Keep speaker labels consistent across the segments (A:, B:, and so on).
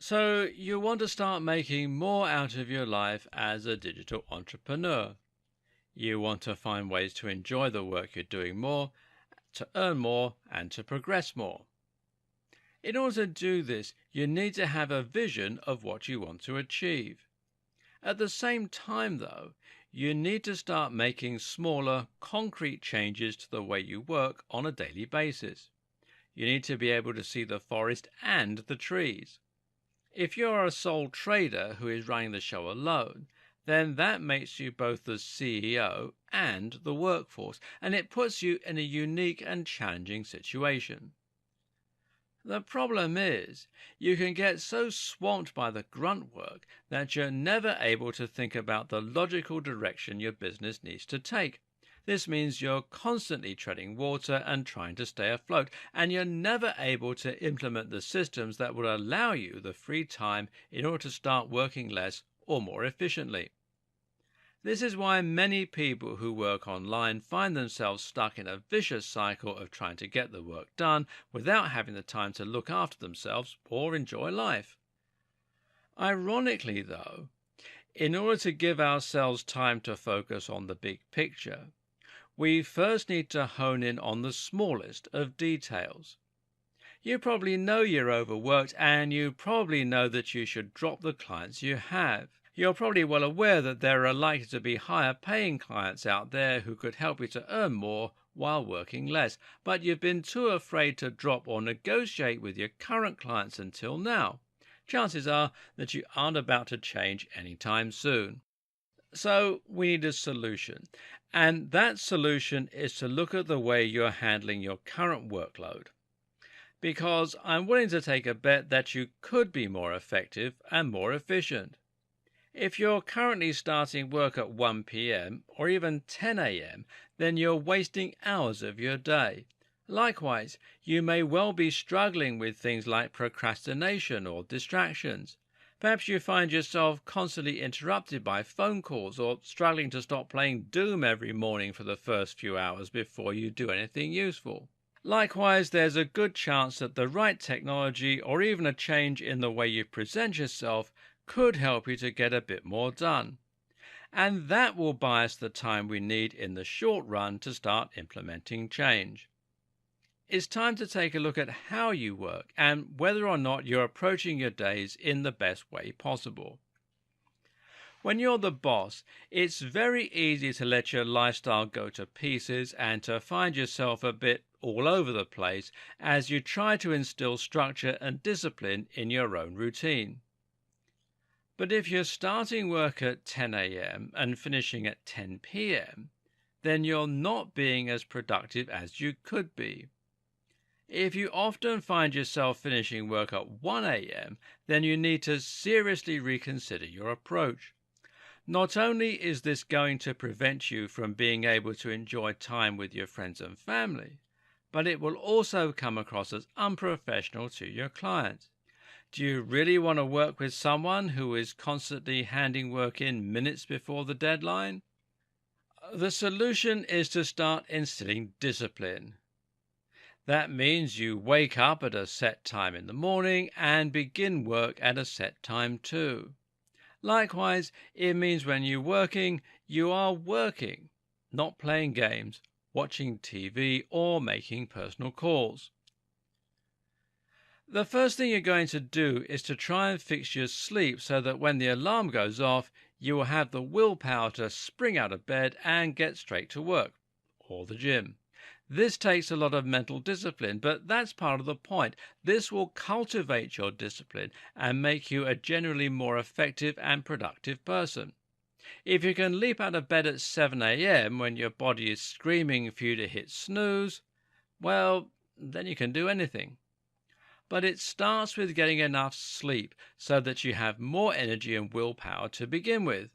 A: So, you want to start making more out of your life as a digital entrepreneur. You want to find ways to enjoy the work you're doing more, to earn more, and to progress more. In order to do this, you need to have a vision of what you want to achieve. At the same time, though, you need to start making smaller, concrete changes to the way you work on a daily basis. You need to be able to see the forest and the trees. If you're a sole trader who is running the show alone, then that makes you both the CEO and the workforce, and it puts you in a unique and challenging situation. The problem is, you can get so swamped by the grunt work that you're never able to think about the logical direction your business needs to take. This means you're constantly treading water and trying to stay afloat, and you're never able to implement the systems that will allow you the free time in order to start working less or more efficiently. This is why many people who work online find themselves stuck in a vicious cycle of trying to get the work done without having the time to look after themselves or enjoy life. Ironically, though, in order to give ourselves time to focus on the big picture, we first need to hone in on the smallest of details. You probably know you're overworked, and you probably know that you should drop the clients you have. You're probably well aware that there are likely to be higher paying clients out there who could help you to earn more while working less, but you've been too afraid to drop or negotiate with your current clients until now. Chances are that you aren't about to change anytime soon. So we need a solution, and that solution is to look at the way you're handling your current workload. Because I'm willing to take a bet that you could be more effective and more efficient. If you're currently starting work at 1 p.m. or even 10 a.m., then you're wasting hours of your day. Likewise, you may well be struggling with things like procrastination or distractions. Perhaps you find yourself constantly interrupted by phone calls or struggling to stop playing Doom every morning for the first few hours before you do anything useful. Likewise, there's a good chance that the right technology or even a change in the way you present yourself could help you to get a bit more done. And that will buy us the time we need in the short run to start implementing change. It's time to take a look at how you work and whether or not you're approaching your days in the best way possible. When you're the boss, it's very easy to let your lifestyle go to pieces and to find yourself a bit all over the place as you try to instill structure and discipline in your own routine. But if you're starting work at 10 a.m. and finishing at 10 p.m., then you're not being as productive as you could be. If you often find yourself finishing work at 1 a.m., then you need to seriously reconsider your approach. Not only is this going to prevent you from being able to enjoy time with your friends and family, but it will also come across as unprofessional to your clients. Do you really want to work with someone who is constantly handing work in minutes before the deadline? The solution is to start instilling discipline. That means you wake up at a set time in the morning and begin work at a set time too. Likewise, it means when you're working, you are working, not playing games, watching TV, or making personal calls. The first thing you're going to do is to try and fix your sleep so that when the alarm goes off, you will have the willpower to spring out of bed and get straight to work or the gym. This takes a lot of mental discipline, but that's part of the point. This will cultivate your discipline and make you a generally more effective and productive person. If you can leap out of bed at 7 a.m. when your body is screaming for you to hit snooze, well, then you can do anything. But it starts with getting enough sleep so that you have more energy and willpower to begin with.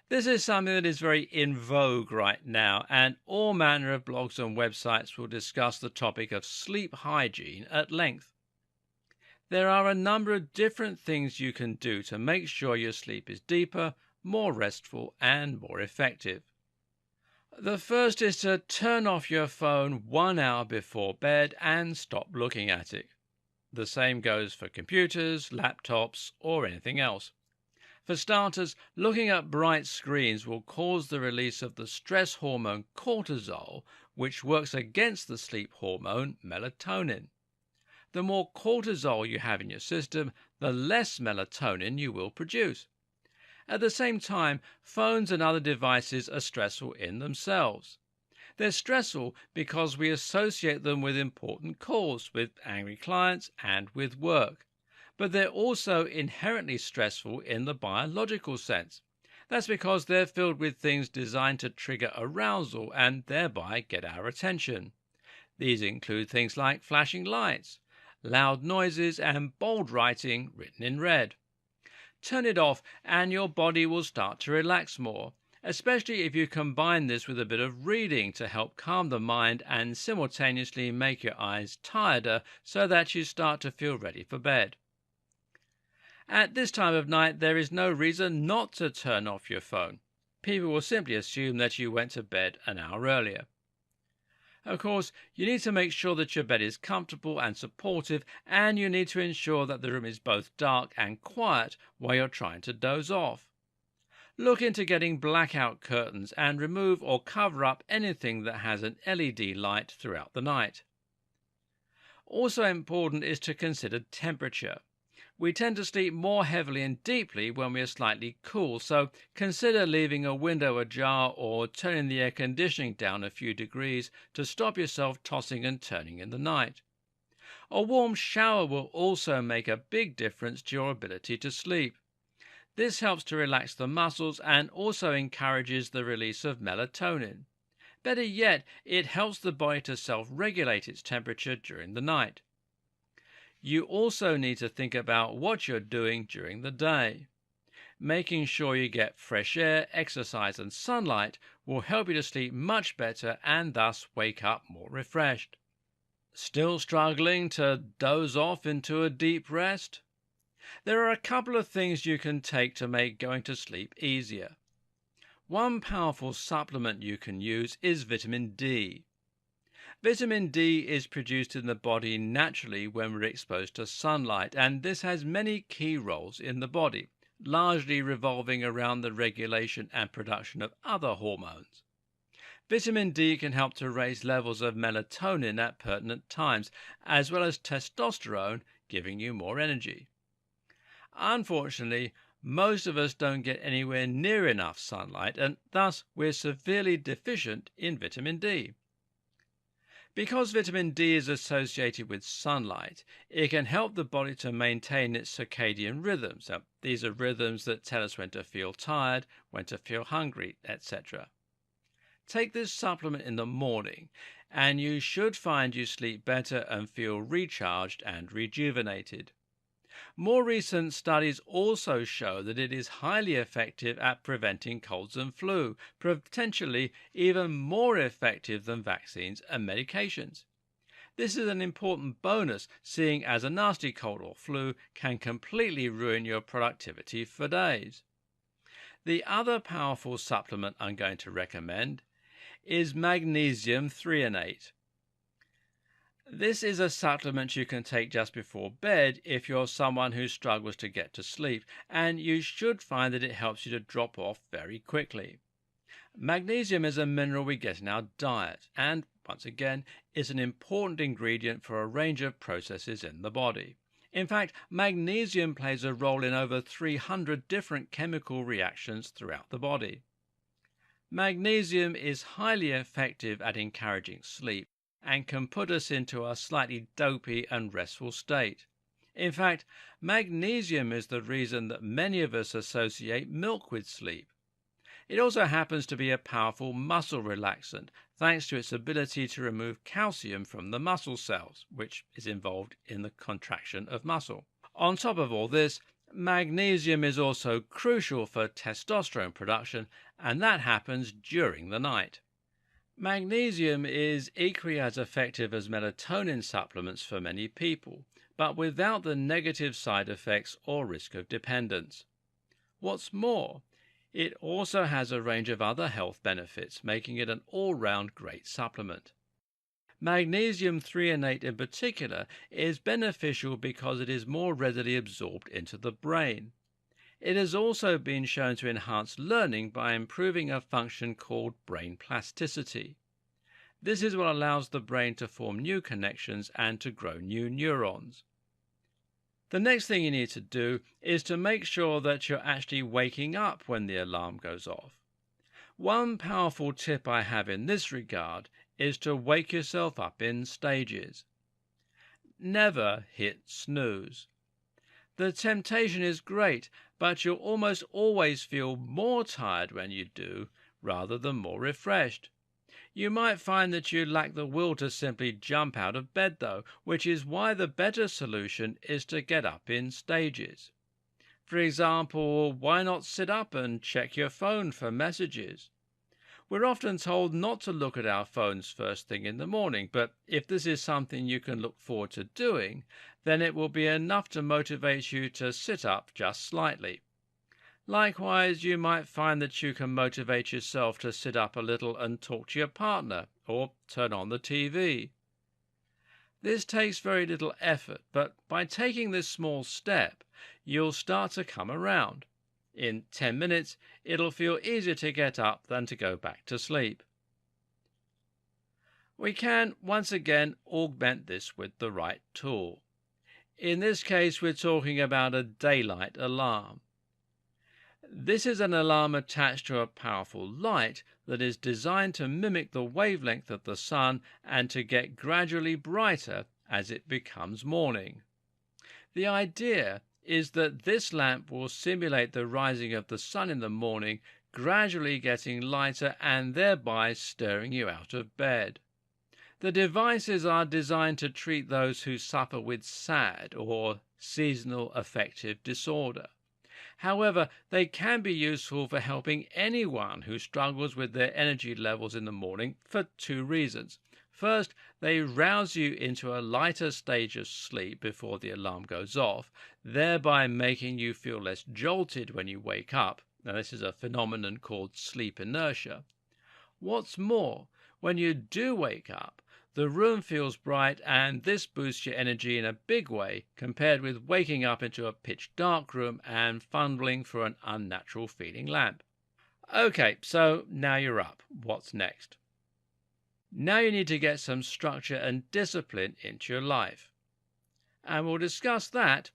A: This is something that is very in vogue right now, and all manner of blogs and websites will discuss the topic of sleep hygiene at length. There are a number of different things you can do to make sure your sleep is deeper, more restful, and more effective. The first is to turn off your phone 1 hour before bed and stop looking at it. The same goes for computers, laptops, or anything else. For starters, looking at bright screens will cause the release of the stress hormone cortisol, which works against the sleep hormone melatonin. The more cortisol you have in your system, the less melatonin you will produce. At the same time, phones and other devices are stressful in themselves. They're stressful because we associate them with important calls, with angry clients, and with work. But they're also inherently stressful in the biological sense. That's because they're filled with things designed to trigger arousal and thereby get our attention. These include things like flashing lights, loud noises, and bold writing written in red. Turn it off and your body will start to relax more, especially if you combine this with a bit of reading to help calm the mind and simultaneously make your eyes tireder so that you start to feel ready for bed. At this time of night, there is no reason not to turn off your phone. People will simply assume that you went to bed an hour earlier. Of course, you need to make sure that your bed is comfortable and supportive, and you need to ensure that the room is both dark and quiet while you're trying to doze off. Look into getting blackout curtains and remove or cover up anything that has an LED light throughout the night. Also important is to consider temperature. We tend to sleep more heavily and deeply when we are slightly cool, so consider leaving a window ajar or turning the air conditioning down a few degrees to stop yourself tossing and turning in the night. A warm shower will also make a big difference to your ability to sleep. This helps to relax the muscles and also encourages the release of melatonin. Better yet, it helps the body to self-regulate its temperature during the night. You also need to think about what you're doing during the day. Making sure you get fresh air, exercise, and sunlight will help you to sleep much better and thus wake up more refreshed. Still struggling to doze off into a deep rest? There are a couple of things you can take to make going to sleep easier. One powerful supplement you can use is vitamin D. Vitamin D is produced in the body naturally when we're exposed to sunlight, and this has many key roles in the body, largely revolving around the regulation and production of other hormones. Vitamin D can help to raise levels of melatonin at pertinent times, as well as testosterone, giving you more energy. Unfortunately, most of us don't get anywhere near enough sunlight, and thus we're severely deficient in vitamin D. Because vitamin D is associated with sunlight, it can help the body to maintain its circadian rhythms. Now, these are rhythms that tell us when to feel tired, when to feel hungry, etc. Take this supplement in the morning, and you should find you sleep better and feel recharged and rejuvenated. More recent studies also show that it is highly effective at preventing colds and flu, potentially even more effective than vaccines and medications. This is an important bonus, seeing as a nasty cold or flu can completely ruin your productivity for days. The other powerful supplement I'm going to recommend is magnesium threonate. This is a supplement you can take just before bed if you're someone who struggles to get to sleep, and you should find that it helps you to drop off very quickly. Magnesium is a mineral we get in our diet, and once again, is an important ingredient for a range of processes in the body. In fact, magnesium plays a role in over 300 different chemical reactions throughout the body. Magnesium is highly effective at encouraging sleep, and can put us into a slightly dopey and restful state. In fact, magnesium is the reason that many of us associate milk with sleep. It also happens to be a powerful muscle relaxant, thanks to its ability to remove calcium from the muscle cells, which is involved in the contraction of muscle. On top of all this, magnesium is also crucial for testosterone production, and that happens during the night. Magnesium is equally as effective as melatonin supplements for many people, but without the negative side effects or risk of dependence. What's more, it also has a range of other health benefits, making it an all-round great supplement. Magnesium threonate in particular is beneficial because it is more readily absorbed into the brain. It has also been shown to enhance learning by improving a function called brain plasticity. This is what allows the brain to form new connections and to grow new neurons. The next thing you need to do is to make sure that you're actually waking up when the alarm goes off. One powerful tip I have in this regard is to wake yourself up in stages. Never hit snooze. The temptation is great, but you'll almost always feel more tired when you do, rather than more refreshed. You might find that you lack the will to simply jump out of bed though, which is why the better solution is to get up in stages. For example, why not sit up and check your phone for messages? We're often told not to look at our phones first thing in the morning, but if this is something you can look forward to doing, then it will be enough to motivate you to sit up just slightly. Likewise, you might find that you can motivate yourself to sit up a little and talk to your partner, or turn on the TV. This takes very little effort, but by taking this small step, you'll start to come around. In 10 minutes, it'll feel easier to get up than to go back to sleep. We can, once again, augment this with the right tool. In this case, we're talking about a daylight alarm. This is an alarm attached to a powerful light that is designed to mimic the wavelength of the sun and to get gradually brighter as it becomes morning. The idea is that this lamp will simulate the rising of the sun in the morning, gradually getting lighter and thereby stirring you out of bed. The devices are designed to treat those who suffer with SAD, or seasonal affective disorder. However, they can be useful for helping anyone who struggles with their energy levels in the morning for two reasons. First, they rouse you into a lighter stage of sleep before the alarm goes off, thereby making you feel less jolted when you wake up. Now, this is a phenomenon called sleep inertia. What's more, when you do wake up, the room feels bright, and this boosts your energy in a big way compared with waking up into a pitch dark room and fumbling for an unnatural feeling lamp. Okay, so now you're up. What's next? Now you need to get some structure and discipline into your life. And we'll discuss that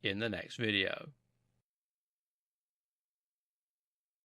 A: in the next video.